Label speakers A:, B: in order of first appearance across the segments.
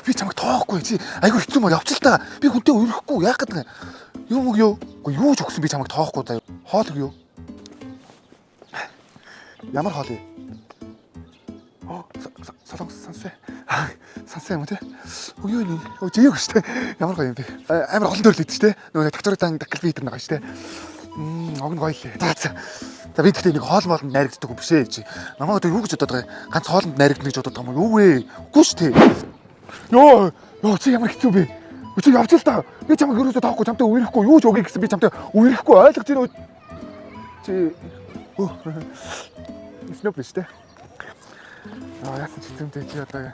A: Би чамайг тоохгүй чи. Айгу хэцүү мөр явчих л та. Би хүнтэй өрөхгүй яах гэдэг юм. Юу ч өгсөн би чамайг тоохгүй заяа. Хоол юу? Ямар хоол юм? Сансаа юм те. Юу нэ? Жиёг штэ. Ямар гоё юм бэ? Амар олон төрөл идэв штэ. Нөгөө тавчрагтан даклби идэр байгаа штэ. Огн гоё лээ. За би тэгтээ нэг хоол моолнд найрагддаг юм бишээ чи. Намайг одоо юу гэж бодоод байгаа юм? Ганц хоолнд найрагдана гэж бодоод байгаа юм юу вэ? Үгүй штэ. Йоо чи ямар хэцүү бэ? Чи явж л та. Би чамайг ерөөсөө тоохгүй чамтай үерэхгүй юу ч өгье гэсэн би чамтай үерэхгүй ойлгож байна уу? Чи Снэп биш те. Яасан ч зэмтэй чи одоо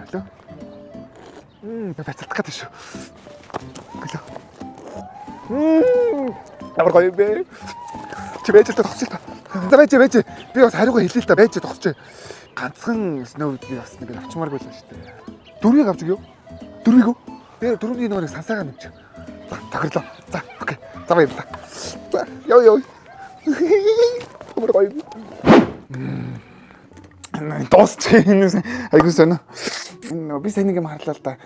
A: алло. Бацалдах гэдэг шүү. Алло. Ямар гоё бэ? Чи байж л тогсчих та. За байж. Би бас хариугаа хэлээ л та байж тогсчих. Ганцхан Снэп би бас нэг авчмаар байлаа шүү дээ. Дөрвийг авчих юу? Дөрвийг үү? Би дөрөвний нэг сансаагаа нэмчих. За тохирлоо. За окей. За баярлалаа. За ёо. Ямар гоё. Тосч айгуу сонио. Би сайн нэг юм харлаа л да.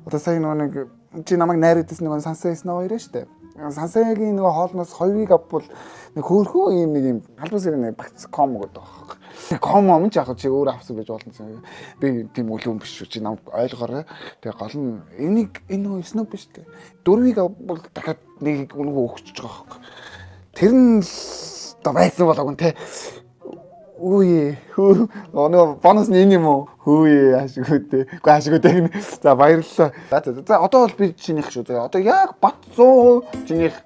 A: Одоо сайн нэг чи намайг найрагдсан нэг сансаа хийсэн хоёр штэ. Сансаагийн нэг хоолноос хоёрыг авбал нэг хөөрхөө юм нэг юм албас нэг багц ком гэдэг баг. Ком юм чи яг чи өөр авсан гэж болно. Би тийм үл юм биш шүү. Чи намайг ойлгоорой. Тэгээ гол нь энийг энэ Снэп биш тэ. Дөрвийг авбал дахиад нэг үнэгүй өгч байгаа баг. Тэр нь одоо байсан болоогүй те. Үе өнөө бонус нь энэ юм уу? Хөөе ашиггүй дээ. Үгүй ашиггүй дээ. За баярлалаа. За одоо бол би чинийх шүү. Одоо яг бат 100 чинийх.